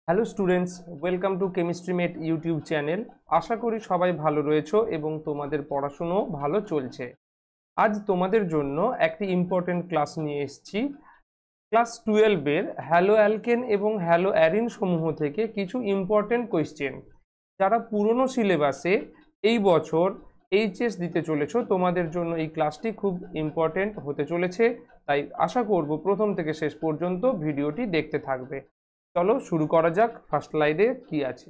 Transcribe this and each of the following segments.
Hello students, welcome to chemistry mate YouTube channel. আশা করি সবাই ভালো রয়েছো এবং তোমাদের পড়াশুনো ভালো চলছে। আজ তোমাদের জন্য একটি ইম্পর্টেন্ট ক্লাস নিয়ে এসেছি। ক্লাস 12-এর হ্যালো অ্যালকেন এবং হ্যালো অ্যারিন সমূহ থেকে কিছু ইম্পর্টেন্ট কোয়েশ্চেন। যারা পুরনো সিলেবাসে এই বছর এইচএস দিতে চলেছো, তোমাদের জন্য এই ক্লাসটি খুব ইম্পর্টেন্ট হতে চলেছে। তাই আশা করব প্রথম থেকে শেষ পর্যন্ত ভিডিওটি দেখতে থাকবে। চলো শুরু করা যাক। ফার্স্ট লাইনে কি আছে?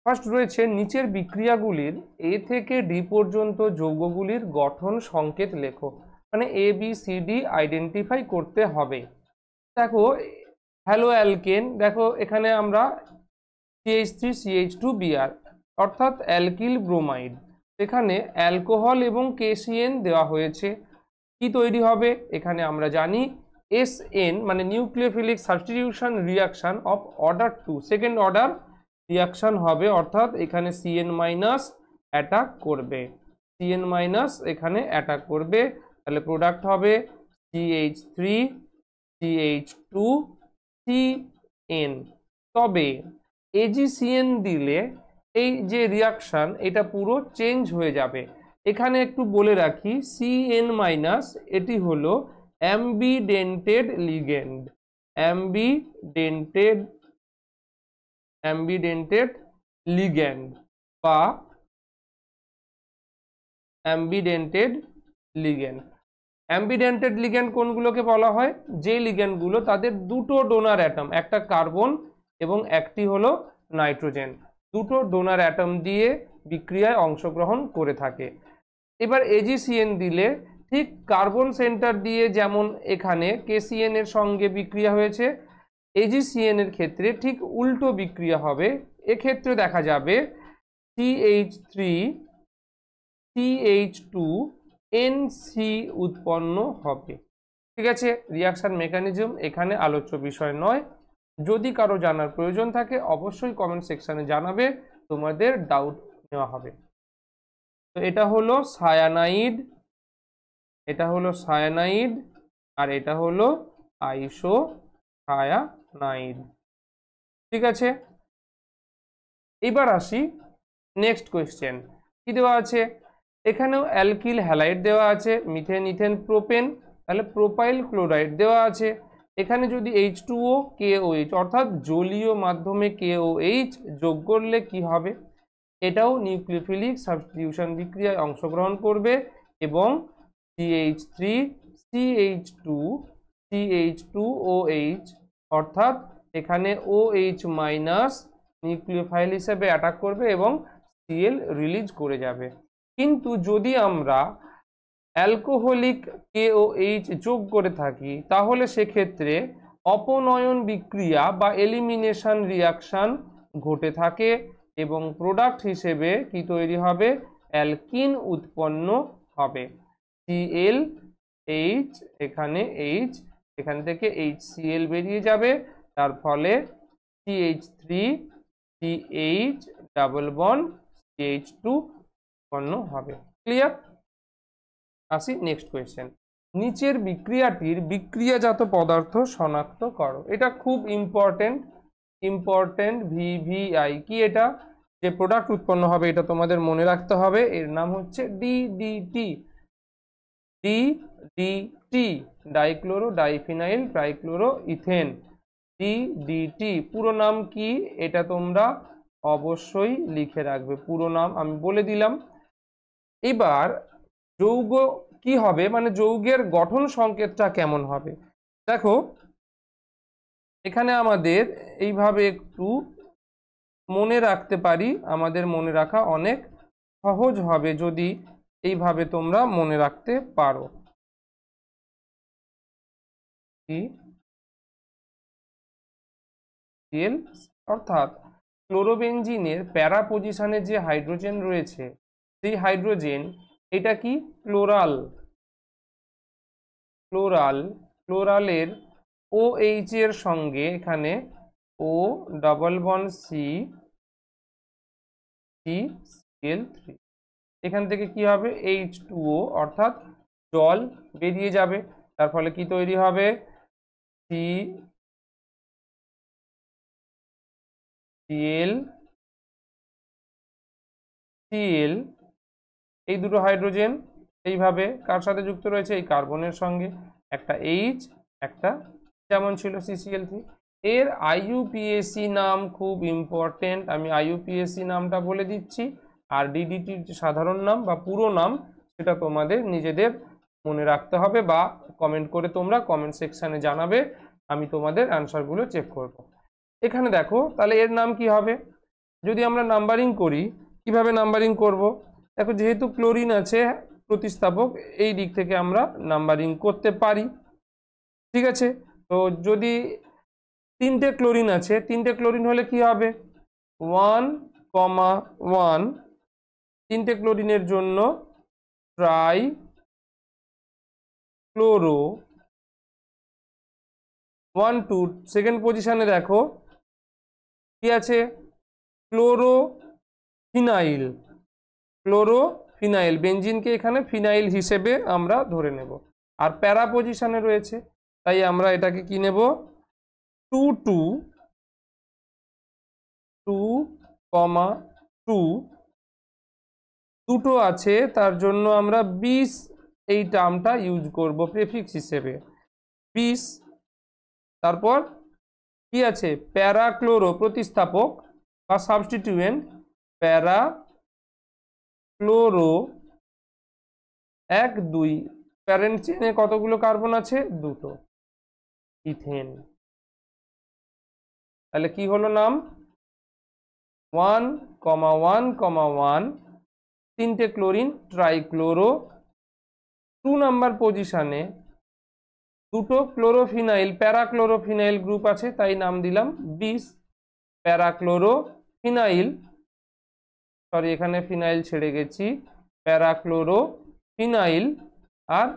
ফার্স্ট রয়েছে নিচের বিক্রিয়াগুলির এ থেকে ডি পর্যন্ত যৌগগুলির গঠন সংকেত লেখো। মানে A B C D identify করতে হবে। দেখো, হ্যালো অ্যালকেন, দেখো এখানে আমরা CH3CH2Br অর্থাৎ অ্যালকিল ব্রোমাইড। এখানে অ্যালকোহল এবং KCN দেওয়া হয়েছে। কি তৈরি হবে? এখানে আমরা জানি SN মানে nucleophilic substitution reaction of order 2, second order reaction হবে, অর্থাৎ এখানে CN- অ্যাটাক করবে। CN- এখানে অ্যাটাক করবে, তাহলে প্রোডাক্ট হবে CH3CH2CN। তবে AgCN দিলে এই যে রিয়াকশন এটা পুরো চেঞ্জ হয়ে যাবে। এখানে একটু বলে রাখি, CN- এটি হলো অ্যাম্বিডেন্টেড লিগ্যান্ড। অ্যাম্বিডেন্টেড লিগ্যান্ড বা অ্যাম্বিডেন্টেড লিগ্যান্ড। অ্যাম্বিডেন্টেড লিগ্যান্ড কোনগুলোকে বলা হয়? যে লিগ্যান্ডগুলো তাদের দুটো ডোনার অ্যাটম, একটা কার্বন এবং একটি হলো নাইট্রোজেন, দুটো ডোনার অ্যাটম দিয়ে বিক্রিয়ায় অংশগ্রহণ করে থাকে। এবার AgCN দিলে ঠিক কার্বন সেন্টার দিয়ে যেমন এখানে KCN এর সঙ্গে বিক্রিয়া হয়েছে, AgCN এর ক্ষেত্রে ঠিক উল্টো বিক্রিয়া হবে। এক্ষেত্রে দেখা যাবে CH3CH2NC উৎপন্ন হবে। ঠিক আছে, রিয়াকশন মেকানিজম এখানে আলোচ্য বিষয় নয়। যদি কারো জানার প্রয়োজন থাকে অবশ্যই কমেন্ট সেকশনে জানাবে, তোমাদের ডাউট নেওয়া হবে। তো এটা হলো সায়ানাইড, আর এটা হলো আইসোসায়ানাইড। ঠিক আছে, এবার আসি নেক্সট কোয়েশ্চেন। কি দেওয়া আছে? এখানেও অ্যালকিল হ্যালাইড দেওয়া আছে, মিথেন, ইথেন, প্রোপেন, তাহলে প্রোপাইল ক্লোরাইড দেওয়া আছে। এখানে যদি H2O KOH অর্থাৎ জলীয় মাধ্যমে KOH যোগ করলে কি হবে? এটাও নিউক্লিওফিলিক সাবস্টিটিউশন বিক্রিয়ায় অংশগ্রহণ করবে এবং CH3CH2CH2OH অর্থাৎ এখানে OH- নিউক্লিওফাইল হিসেবে অ্যাটাক করবে এবং Cl রিলিজ করে যাবে। কিন্তু যদি আমরা অ্যালকোহলিক KOH যোগ করে থাকি তাহলে সেক্ষেত্রে অপনয়ন বিক্রিয়া বা এলিমিনেশন রিয়াকশন ঘটে থাকে এবং প্রোডাক্ট হিসেবে কি তৈরি হবে? অ্যালকিন উৎপন্ন হবে। ClH, এখানে H, এখান থেকে HCl বেরিয়ে যাবে, তার ফলে CH3CH ডাবল বন্ড CH2 উৎপন্ন হবে। ক্লিয়ার? আসি নেক্সট কোয়েশ্চেন। নিচের বিক্রিয়াটির বিক্রিয়াজাত পদার্থ শনাক্ত করো। এটা খুব ইম্পর্টেন্ট VVI। কি এটা? যে প্রোডাক্ট উৎপন্ন হবে এটা তোমাদের মনে রাখতে হবে, এর নাম হচ্ছে DDT। Dichlorodiphenyltrichloroethane, DDT। পুরো নাম কি এটা তোমরা অবশ্যই লিখে রাখবে, পুরো নাম আমি বলে দিলাম। এবার যৌগ কি হবে, মানে যৌগের গঠন সংকেতটা কেমন হবে? দেখো, এখানে আমাদের এইভাবে একটু মনে রাখতে পারি, আমাদের মনে রাখা অনেক সহজ হবে যদি এইভাবে তোমরা মনে রাখতে পারো। অর্থাৎ ক্লোরোবেনজিনের প্যারা পজিশনে যে হাইড্রোজেন রয়েছে সেই হাইড্রোজেন এটা কি? ক্লোরালের OH এর সঙ্গে এখানে O ডবল বন্ড CCl3, এখান থেকে কি হবে? H2O অর্থাৎ জল বেরিয়ে যাবে, তার ফলে কি তৈরি হবে? Cl Cl এই দুটো হাইড্রোজেন এইভাবে কার সাথে যুক্ত রয়েছে, এই কার্বনের সঙ্গে, একটা H একটা যেমন ছিল CCl3। এর IUPAC নাম খুব ইম্পর্টেন্ট, আমি IUPAC নামটা বলে দিচ্ছি, আর DDTর যে সাধারণ নাম বা পুরো নাম সেটা তোমাদের নিজেদের মনে রাখতে হবে বা কমেন্ট করে তোমরা কমেন্ট সেকশানে জানাবে, আমি তোমাদের অ্যান্সারগুলো চেক করব। এখানে দেখো তাহলে এর নাম কি হবে, যদি আমরা নাম্বারিং করি, কিভাবে নাম্বারিং করব, দেখো যেহেতু ক্লোরিন আছে প্রতিস্থাপক, এই দিক থেকে আমরা নাম্বারিং করতে পারি, ঠিক আছে। তো যদি তিনটে ক্লোরিন আছে, তিনটে ক্লোরিন হলে কি হবে 1,1, তিনটে ক্লোরিনের জন্য ট্রাই ক্লোরো 1 2, সেকেন্ড পজিশনে দেখো কি আছে ক্লোরোফিনাইল, ক্লোরোফিনাইল বেঞ্জিনকে এখানে ফিনাইল হিসেবে আমরা ধরে নেব, আর প্যারা পজিশনে রয়েছে, তাই আমরা এটাকে কি নেব 2 2 2,2, দুটো আছে তার জন্য আমরা 20 এই টার্মটা ইউজ করব প্রেফিক্স হিসেবে 20। তারপর কি আছে প্যারাক্লোরো প্রতিস্থাপক বা সাবস্টিটিউয়েন্ট, প্যারাক্লোরো 1 2, প্যারেন্ট চেনে কতগুলো কার্বন আছে, দুটো, ইথেন। তাহলে কি হলো নাম 1,1,1, তিনটে ক্লোরিন ট্রাইক্লোরো, 2 নাম্বার পজিশনে দুটো ক্লোরোফিনাইল প্যারাক্লোরোফিনাইল গ্রুপ আছে, তাই নাম দিলাম 20 প্যারাক্লোরোফিনাইল, সরি এখানে ফিনাইল ছেড়ে গেছি, প্যারাক্লোরোফিনাইল। আর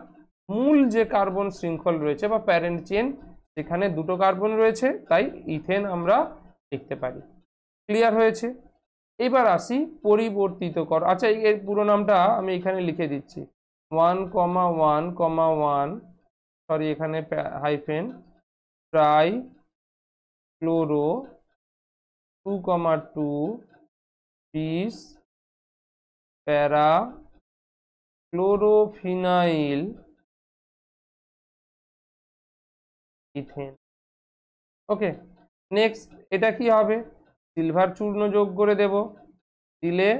মূল যে কার্বন শৃঙ্খল রয়েছে বা প্যারেন্ট চেন, সেখানে দুটো কার্বন রয়েছে, তাই ইথেন আমরা লিখতে পারি। ক্লিয়ার হয়েছে? এবার আসি পরিবর্তিত কর, আচ্ছা এর পুরো নামটা আমি এখানে লিখে দিচ্ছি 1,1,1, সরি এখানে হাইফেন, ট্রাই ক্লোরো 2,2, 20 প্যারা ক্লোরোফিনাইল ইথেন। ওকে, নেক্সট এটা কি হবে, সিলভার চূর্ণ যোগ করে দেব, দিলে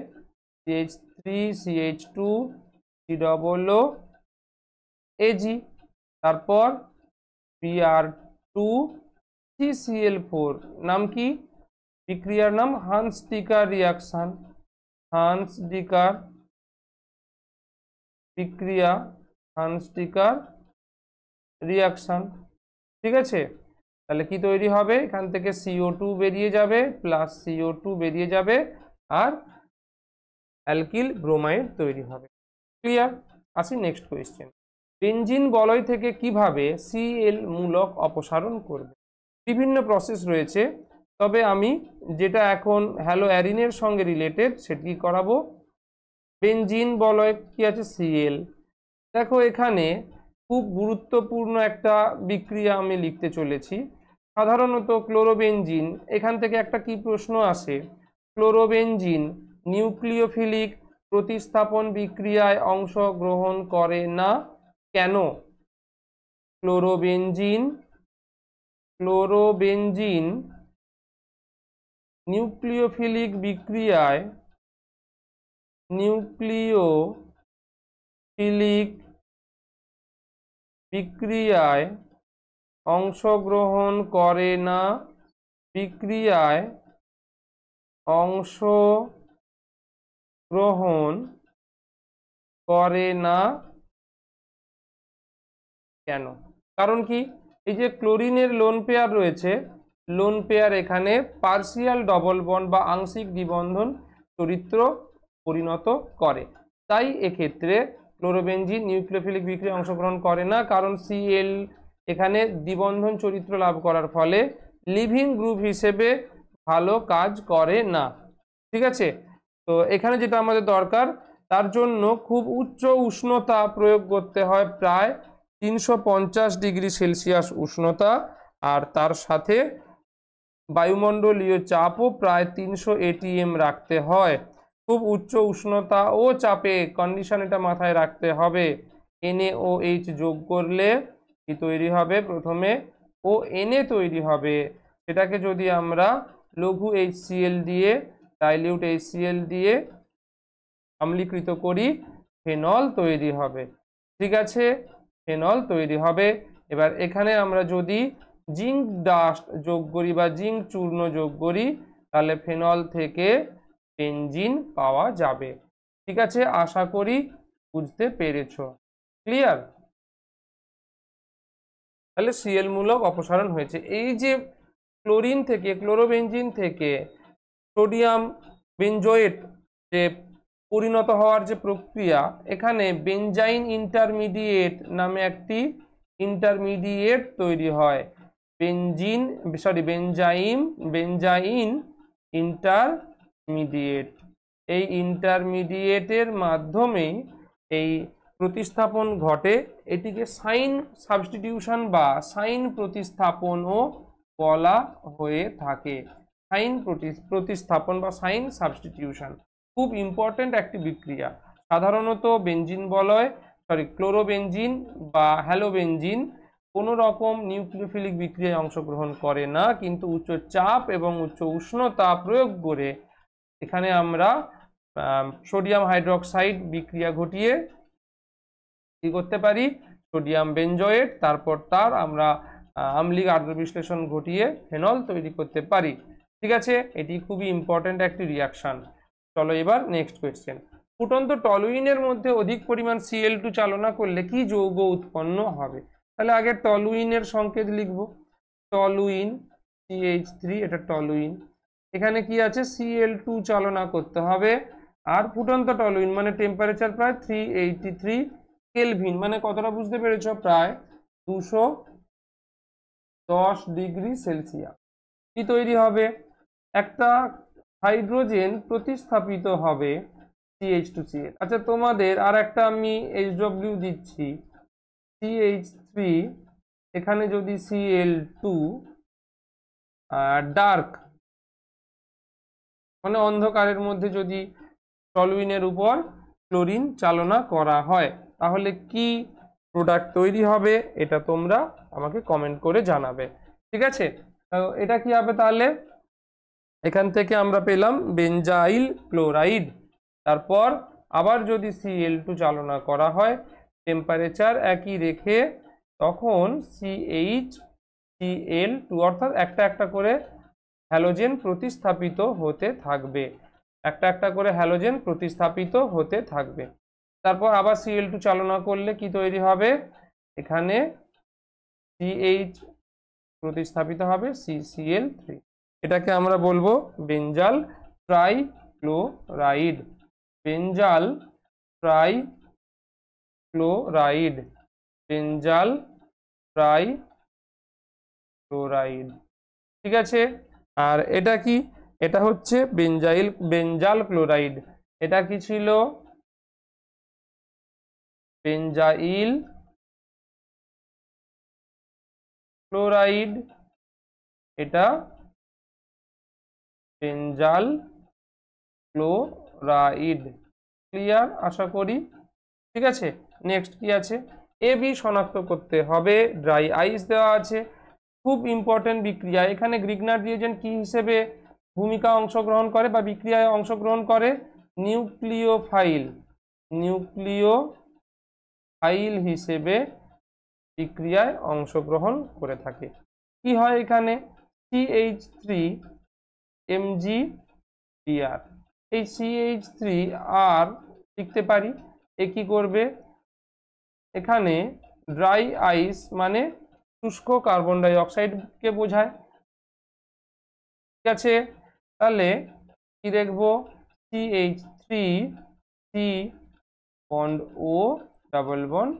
CH3CH2 COO Ag, তারপর Br2 CCl4, নাম কি, বিক্রিয়ার নাম হান্স-ডিকার রিয়াকশন, হান্স-ডিকার বিক্রিয়া, হান্স-ডিকার রিয়াকশন, ঠিক আছে। তাহলে কি তৈরি হবে, এখান থেকে CO2 বেরিয়ে যাবে প্লাস CO2 বেরিয়ে যাবে, আর অ্যালকিল ব্রোমাইড তৈরি হবে। ক্লিয়ার? আসি নেক্সট কোয়েশ্চেন, বেঞ্জিন বলয় থেকে কিভাবে Cl মূলক অপসারণ করবে। বিভিন্ন প্রসেস রয়েছে, তবে আমি যেটা এখন হ্যালো অ্যারিনের সঙ্গে রিলেটেড সেটি করাবো। বেঞ্জিন বলয় কি আছে Cl, দেখো এখানে খুব গুরুত্বপূর্ণ একটা বিক্রিয়া আমি লিখতে চলেছি, সাধারণত ক্লোরোবেঞ্জিন, এখান থেকে একটা কি প্রশ্ন আসে, ক্লোরোবেঞ্জিন নিউক্লিওফিলিক প্রতিস্থাপন বিক্রিয়ায় অংশগ্রহণ করে না কেন, ক্লোরোবেঞ্জিন নিউক্লিওফিলিক বিক্রিয়ায় অংশগ্রহণ করে না, কেন, কারণ কি, এই যে ক্লোরিনের লোন পেয়ার রয়েছে, লোন পেয়ার এখানে পার্সিয়াল ডবল বন্ড বা আংশিক দ্বিবন্ধন চরিত্র পরিণত করে, তাই এক্ষেত্রে ক্লোরোবেঞ্জিন নিউক্লিওফিলিক বিক্রিয়ায় অংশগ্রহণ করে না, কারণ Cl এখানে দ্বিবন্ধন চরিত্র লাভ করার ফলে লিভিং গ্রুপ হিসেবে ভালো কাজ করে না, ঠিক আছে। তো এখানে যেটা আমাদের দরকার, তার জন্য খুব উচ্চ উষ্ণতা প্রয়োগ করতে হয়, প্রায় 350 ডিগ্রি সেলসিয়াস উষ্ণতা, আর তার সাথে বায়ুমণ্ডলীয় চাপও প্রায় 300 ATM রাখতে হয়। খুব উচ্চ উষ্ণতা ও চাপে কন্ডিশন এটা মাথায় রাখতে হবে। NaOH যোগ করলে কি তৈরি হবে? প্রথমে Na তৈরি হবে, সেটাকে যদি আমরা লঘু HCl দিয়ে, ডাইলিউট HCl দিয়ে আম্লীকৃত করি, ফেনল তৈরি হবে। ঠিক আছে, ফেনল তৈরি হবে। এবার এখানে আমরা যদি জিঙ্ক ডাস্ট যোগ করি বা জিঙ্ক চূর্ণ যোগ করি, তাহলে ফেনল থেকে বেনজিন পাওয়া যাবে। ঠিক আছে, আশা করি বুঝতে পেরেছ। ক্লিয়ার? তাহলে সিএল মূলক অপসারণ হয়েছে। এই যে ক্লোরিন থেকে, ক্লোরোবেনজিন থেকে সোডিয়াম বেনজোয়েট যে পরিণত হওয়ার যে প্রক্রিয়া, এখানে বেনজাইন ইন্টারমিডিয়েট নামে একটি ইন্টারমিডিয়েট তৈরি হয়। বেনজাইন ইন্টারমিডিয়েট। এই ইন্টারমিডিয়েটের মাধ্যমে এই প্রতিস্থাপন ঘটে। এটিকে সাইন সাবস্টিটিউশন বা সাইন প্রতিস্থাপনও বলা হয়ে থাকে। সাইন প্রতিস্থাপন বা সাইন সাবস্টিটিউশন খুব ইম্পর্টেন্ট একটি বিক্রিয়া। সাধারণত বেনজিন বলয় ক্লোরোবেনজিন বা হ্যালোবেনজিন কোনো রকম নিউক্লিওফিলিক বিক্রিয়ায় অংশগ্রহণ করে না, কিন্তু উচ্চ চাপ এবং উচ্চ উষ্ণতা প্রয়োগ করে এখানে আমরা সোডিয়াম হাইড্রোক্সাইড বিক্রিয়া ঘটিয়ে কি করতে পারি? সোডিয়াম বেনজোয়েট, তারপর তার আমরা আম্লিক আদ্র বিশ্লেষণ ঘটিয়ে ফেনল তৈরি করতে পারি। ঠিক আছে, এটি খুবই ইম্পর্টেন্ট একটি রিয়াকশন। চলো এবার নেক্সট কোয়েশ্চেন। ফুটন্ত টলুইনের মধ্যে অধিক পরিমাণ Cl2 চালনা করলে কি যৌগ উৎপন্ন হবে? তাহলে আগে টলুইনের সংকেত লিখব। টলুইন CH3, এটা টলুইন। এখানে কি আছে? Cl2 চালনা করতে হবে। আর ফুটন্ত টলুইন মানে টেম্পারেচার প্রায় 383 কেলভিন, মানে কতটা বুঝতে পেরেছ? প্রায় 210 ডিগ্রি সেলসিয়াস। কি তৈরি হবে? একটা হাইড্রোজেন প্রতিস্থাপিত হবে CH2Cl। আচ্ছা, তোমাদের আর একটা আমি HW দিচ্ছি, CH3, এখানে যদি Cl2 ডার্ক মানে অন্ধকারের মধ্যে যদি টলুইনের উপর ক্লোরিন চালনা করা হয়, তাহলে কি প্রোডাক্ট তৈরি হবে? এটা তোমরা আমাকে কমেন্ট করে জানাবে। ঠিক আছে, এটা কি হবে তাহলে? এখান থেকে আমরা পেলাম বেনজাইল ক্লোরাইড। তারপর আবার যদি Cl2 চালনা করা হয়, টেম্পারেচার একই রেখে, তখন CHCl2 অর্থাৎ একটা একটা করে হ্যালোজেন প্রতিস্থাপিত হতে থাকবে, একটা একটা করে হ্যালোজেন প্রতিস্থাপিত হতে থাকবে। তারপর আবার Cl2 চালনা করলে কি তৈরি হবে? এখানে CH প্রতিস্থাপিত হবে CCl3। এটাকে আমরা বলবো benzal trichloride. Benzal trichloride, benzal trichloride. ঠিক আছে, আর এটা কি? এটা হচ্ছে বেনজাল ক্লোরাইড। এটা কি ছিল? বেনজাইল ক্লোরাইড, এটা বেনজাল ক্লোরাইড। ক্লিয়ার আশা করি। ঠিক আছে, নেক্সট কি আছে? AB শনাক্ত করতে হবে। ড্রাই আইস দেওয়া আছে, খুব ইম্পর্টেন্ট বিক্রিয়া। এখানে গ্রিগনার রিয়েজেন্ট কি হিসেবে ভূমিকা অংশগ্রহণ করে বা বিক্রিয়ায় অংশগ্রহণ করে? নিউক্লিওফাইল হিসেবে বিক্রিয়ায় অংশগ্রহণ করে থাকে। কি হয় এখানে? CH3Mg(Br), এই CH3R লিখতে পারি। এ কি করবে? এখানে ড্রাই আইস মানে শুষ্ক কার্বন ডাই অক্সাইডকে বোঝায়। ঠিক আছে, তাহলে কি দেখবো? CH3C bond O double bond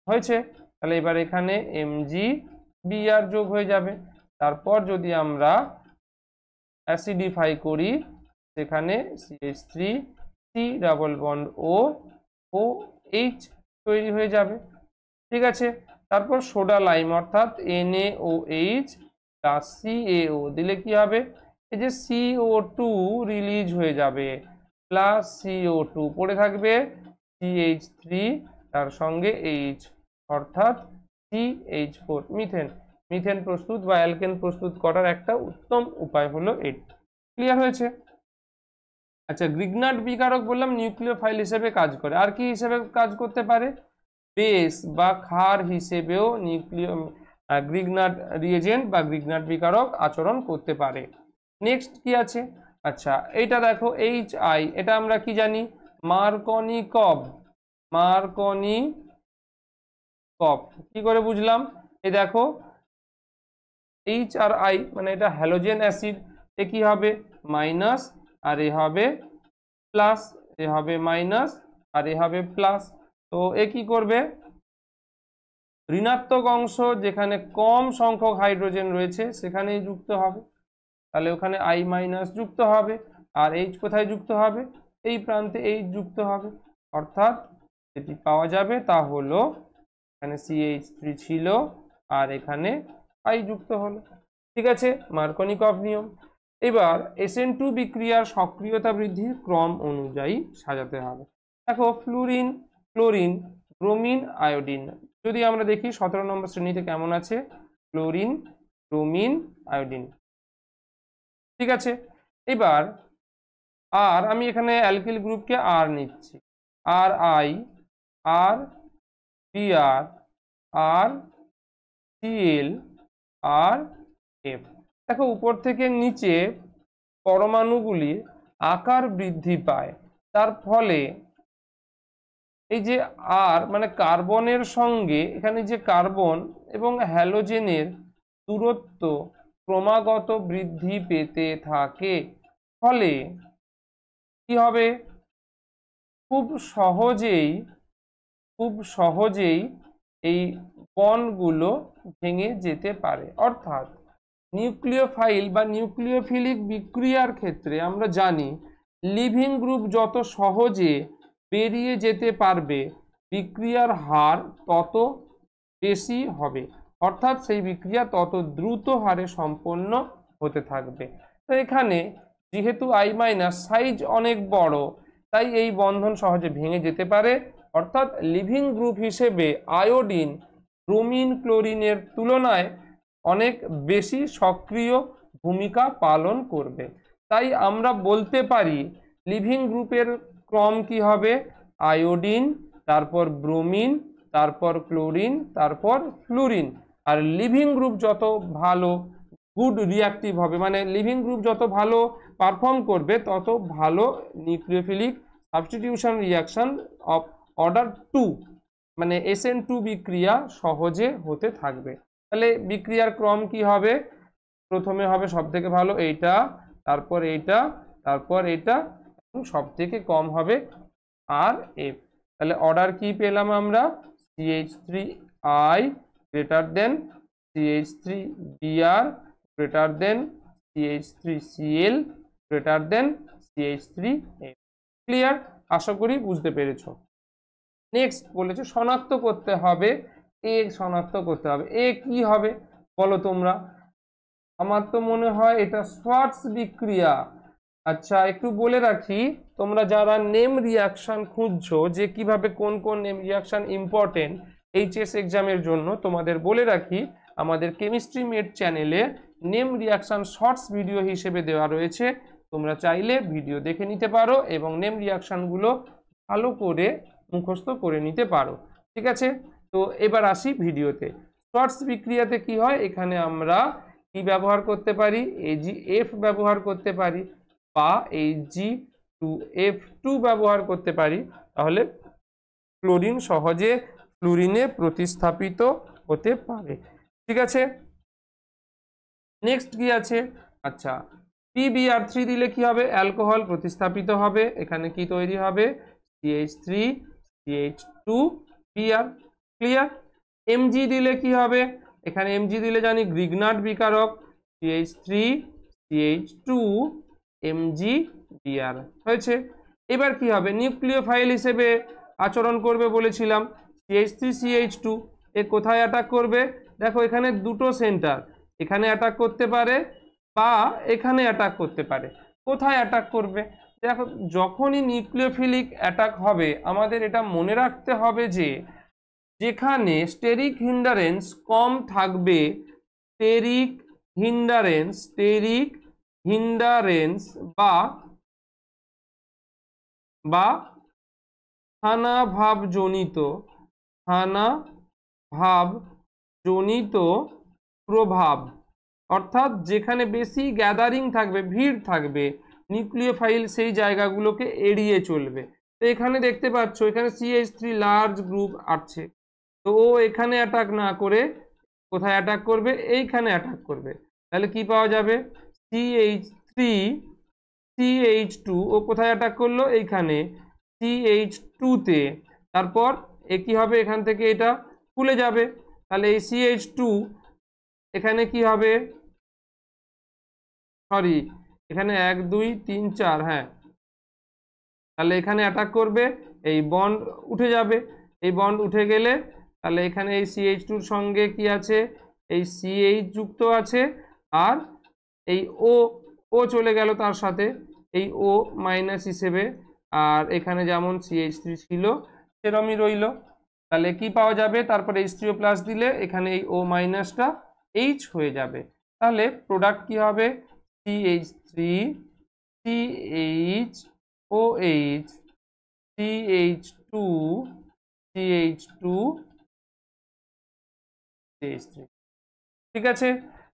হয়েছে। তাহলে এবার এখানে Mg(Br) যোগ হয়ে যাবে। তারপর যদি আমরা অ্যাসিডিফাই করি, সেখানে CH3C ডাবল বন্ড OH তৈরি হয়ে যাবে। ঠিক আছে, তারপর সোডা লাইম অর্থাৎ NaOH প্লাস CaO দিলে কি হবে, এই যে CO2 রিলিজ হয়ে যাবে, প্লাস CO2 পড়ে থাকবে CH3 তার সঙ্গে H, অর্থাৎ CH4 মিথেন। মিথেন প্রস্তুত বা অ্যালকেন প্রস্তুত করার একটা উত্তম উপায় হলো এটি। ক্লিয়ার হয়েছে? আচ্ছা, গ্রিগনার্ড বিকারক বললাম নিউক্লিওফাইল হিসেবে কাজ করে। আর কি হিসেবে কাজ করতে পারে? বেস বা ক্ষার হিসেবেও গ্রিগনার্ড রিএজেন্ট বা গ্রিগনার্ড বিকারক আচরণ করতে পারে। নেক্সট কি আছে? আচ্ছা, এইটা দেখো HI, এটা আমরা কি জানি? মার্কনিকভ। মার্কনিকভ কি করে বুঝলাম? এই দেখো H আর I, মানে এটা হ্যালোজেন অ্যাসিড, এ কি হবে মাইনাস আর এ হবে প্লাস, এ হবে মাইনাস আর এ হবে প্লাস। তো এ কি করবে? ঋণাত্মক অংশ যেখানে কম সংখ্যক হাইড্রোজেন রয়েছে সেখানেই যুক্ত হবে, তাহলে ওখানে I মাইনাস যুক্ত হবে। আর H কোথায় যুক্ত হবে? এই প্রান্তে H যুক্ত হবে, অর্থাৎ যেটি পাওয়া যাবে তা হলো এখানে CH3 ছিল আর এখানে I যুক্ত হলো। ঠিক আছে, মার্কনিকভ নিয়ম। এবার SN2 বিক্রিয়ার সক্রিয়তা বৃদ্ধির ক্রম অনুযায়ী সাজাতে হবে। দেখো ফ্লুরিন, ক্লোরিন, ব্রোমিন, আয়োডিন যদি আমরা দেখি 17 নম্বর শ্রেণীতে কেমন আছে, ক্লোরিন, ব্রোমিন, আয়োডিন। ঠিক আছে, এবার আর আমি এখানে অ্যালকিল গ্রুপকে আর নিচ্ছি, R I, R Br, R Cl, R F. দেখো উপর থেকে নিচে পরমাণুগুলির আকার বৃদ্ধি পায়, তার ফলে এই যে আর মানে কার্বনের সঙ্গে এখানে যে কার্বন এবং হ্যালোজেনের দূরত্ব ক্রমাগত বৃদ্ধি পেতে থাকে। ফলে কি হবে? খুব সহজেই এই বন্ডগুলো ভেঙে যেতে পারে। অর্থাৎ নিউক্লিওফাইল বা নিউক্লিওফিলিক বিক্রিয়ার ক্ষেত্রে আমরা জানি লিভিং গ্রুপ যত সহজে বেরিয়ে যেতে পারবে বিক্রিয়ার হার তত বেশি হবে, অর্থাৎ সেই বিক্রিয়া তত দ্রুত হারে সম্পন্ন হতে থাকবে। তো এখানে যেহেতু I মাইনাস সাইজ অনেক বড়, তাই এই বন্ধন সহজে ভেঙে যেতে পারে, অর্থাৎ লিভিং গ্রুপ হিসেবে আয়োডিন ব্রোমিন ক্লোরিনের তুলনায় অনেক বেশি সক্রিয় ভূমিকা পালন করবে। তাই আমরা বলতে পারি লিভিং গ্রুপের ক্রম কি হবে? আয়োডিন, তারপর ব্রোমিন, তারপর ক্লোরিন, তারপর ফ্লুরিন। আর লিভিং গ্রুপ যত ভালো গুড রিঅ্যাক্টিভ হবে, মানে লিভিং গ্রুপ যত ভালো পারফর্ম করবে তত ভালো nucleophilic substitution reaction of order 2 মানে SN2 বিক্রিয়া সহজে হতে থাকবে। তাহলে বিক্রিয়ার ক্রম কি হবে? প্রথমে হবে সব থেকে ভালো এইটা, তারপর এইটা, তারপর এটা, এবং সব থেকে কম হবে আর এফ। তাহলে অর্ডার কি পেলাম আমরা? CH3I greater than CH3Br greater than CH3Cl greater than CH3F। Clear? আশা করি বুঝতে পেরেছো। নেক্সট বলেছে শনাক্ত করতে হবে, এ শনাক্ত করতে হবে। এ কি হবে বলো তোমরা? আমার তো মনে হয় এটা সোয়াটস বিক্রিয়া। আচ্ছা, একটু বলে রাখি, তোমরা যারা নেম রিয়াকশন খুঁজছো যে কিভাবে কোন কোন নেম রিয়াকশন ইম্পর্টেন্ট HS এক্সামের জন্য, তোমাদের বলে রাখি আমাদের কেমিস্ট্রি মেট চ্যানেলে নেম রিয়াকশন শর্টস ভিডিও হিসেবে দেওয়া রয়েছে। তোমরা চাইলে ভিডিও দেখে নিতে পারো এবং নেম রিয়াকশনগুলো ভালো করে মুখস্থ করে নিতে পারো। ঠিক আছে, তো এবার আসি ভিডিওতে। শর্টস বিক্রিয়াতে কি হয়? এখানে আমরা কি ব্যবহার করতে পারি? AgF ব্যবহার করতে পারি বা Ag2F2 ব্যবহার করতে পারি। তাহলে ক্লোরিন সহজে ফ্লুরিনে প্রতিস্থাপিত হতে পারে। ঠিক আছে, নেক্সট কি আছে? আচ্ছা, PbR3 দিলে কি হবে? অ্যালকোহল প্রতিস্থাপিত হবে। এখানে কি তৈরি হবে? CH3 CH2Br। ক্লিয়ার? Mg দিলে কি হবে? এখানে Mg দিলে জানি গ্রিগনার্ড বিকারক, CH3 CH2 MgBr হয়েছে। এবার কি হবে? নিউক্লিওফাইল হিসেবে আচরণ করবে বলেছিলাম। CH3 CH2 এ কোথায় অ্যাটাক করবে? দেখো এখানে দুটো সেন্টার এখানে অ্যাটাক করতে পারে বা এখানে অ্যাটাক করতে পারে। কোথায় অ্যাটাক করবে? দেখো, যখনই নিউক্লিওফিলিক অ্যাটাক হবে আমাদের এটা মনে রাখতে হবে যে যেখানে স্টেরিক হিন্ডারেন্স কম থাকবে, স্টেরিক হিন্ডারেন্স বা স্থানাভাবজনিত প্রভাব, অর্থাৎ যেখানে বেশি গ্যাদারিং থাকবে, ভিড় থাকবে, নিউক্লিওফাইল সেই জায়গাগুলোকে এড়িয়ে চলবে। তো এখানে দেখতে পাচ্ছ এখানে CH3 লার্জ গ্রুপ আছে, তো ও এখানে অ্যাটাক না করে কোথায় অ্যাটাক করবে? এইখানে অ্যাটাক করবে। তাহলে কি পাওয়া যাবে? CH3 CH2 ও কোথায় অ্যাটাক করলো? এইখানে CH2 তে। তারপর এ কি হবে? এখান থেকে এটা খুলে যাবে, তাহলে এই CH2 এখানে কি হবে? সরি, এখানে 1 2 3 4, হ্যাঁ, তাহলে এখানে অ্যাটাক করবে, এই বন্ড উঠে যাবে। এই বন্ড উঠে গেলে তাহলে এখানে এই CH2 এর সঙ্গে কি আছে? এই CH যুক্ত আছে, আর এই ও চলে গেল তার সাথে, এই O মাইনাস হিসেবে, আর এখানে যেমন CH3 ছিল সেরমই রইল। তাহলে কি পাওয়া যাবে? তারপরে H3O প্লাস দিলে এখানে এই O মাইনাসটা H হয়ে যাবে। তাহলে প্রোডাক্ট কি হবে? CH3 CHOH CH2 CH2 CH3। ঠিক আছে,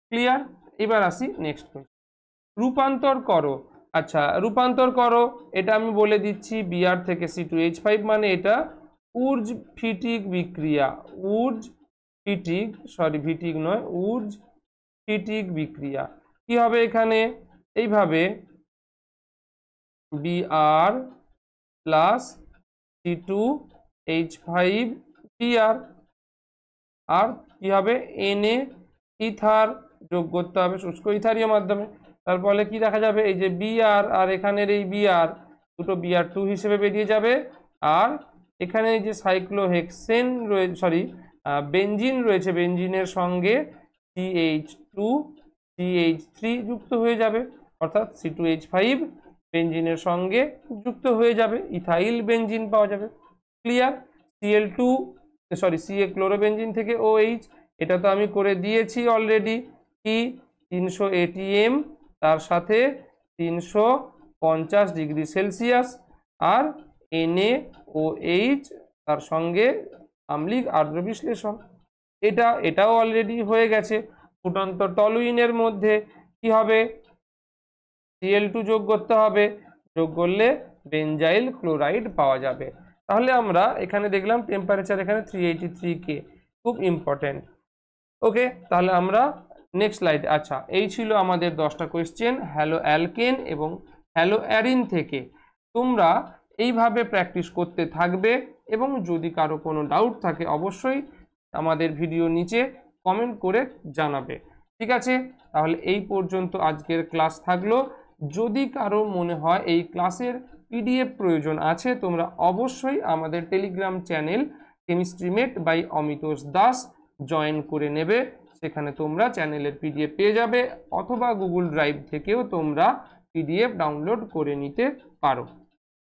ক্লিয়ার? এবার আসি নেক্সট কোয়েশ্চেন। রূপান্তর করো। আচ্ছা, রূপান্তর করো এটা আমি বলে দিচ্ছি, Br থেকে C2H5, মানে এটা উর্জ ফিটিক বিক্রিয়া। উর্জ ফিটিক বিক্রিয়া। কি হবে এখানে? এইভাবে Br প্লাস C2H5 Br, আর কি হবে? Na ইথার যোগ করতে হবে শুষ্ক ইথারীয় মাধ্যমে। তার ফলে কি দেখা যাবে? এই যে Br আর এখানের এই Br দুটো Br2 হিসেবে বেরিয়ে যাবে, আর এখানে যে সাইক্লোহেক্সেন রয়েছে, সরি বেঞ্জিন রয়েছে, বেঞ্জিনের সঙ্গে CH2 CH3 যুক্ত হয়ে যাবে, অর্থাৎ C2H5 বেঞ্জিনের সঙ্গে যুক্ত হয়ে যাবে, ইথাইল বেঞ্জিন পাওয়া যাবে। ক্লিয়ার? Ca ক্লোরোবেঞ্জিন থেকে OH, এটা তো আমি করে দিয়েছি অলরেডি। কি 300 ATM, তার সাথে 350 ডিগ্রি সেলসিয়াস, আর NaOH তার সঙ্গে আম্লিক আর্দ্র বিশ্লেষণ। এটাও অলরেডি হয়ে গেছে। ফুটন্ত টলুইনের মধ্যে কি হবে? Cl2 যোগ করতে হবে, যোগ করলে বেনজাইল ক্লোরাইড পাওয়া যাবে। তাহলে আমরা এখানে দেখলাম টেম্পারেচার এখানে 383K, খুব ইম্পর্টেন্ট। ওকে, তাহলে আমরা নেক্সট স্লাইড। আচ্ছা, এই ছিল আমাদের 10টা কোয়েশ্চেন হ্যালো অ্যালকেন এবং হ্যালো অ্যারিন থেকে। তোমরা এইভাবে প্র্যাকটিস করতে থাকবে, এবং যদি কারো কোনো ডাউট থাকে অবশ্যই আমাদের ভিডিও নিচে কমেন্ট করে জানাবে। ঠিক আছে, তাহলে এই পর্যন্ত আজকের ক্লাস থাকলো। যদি কারো মনে হয় এই ক্লাসের PDF প্রয়োজন আছে, তোমরা অবশ্যই আমাদের Telegram channel chemistry mate by Amitosh Das join করে নেবে। সেখানে তোমরা চ্যানেলের PDF পেয়ে যাবে, অথবা গুগল ড্রাইভ থেকেও তোমরা PDF ডাউনলোড করে নিতে পারো।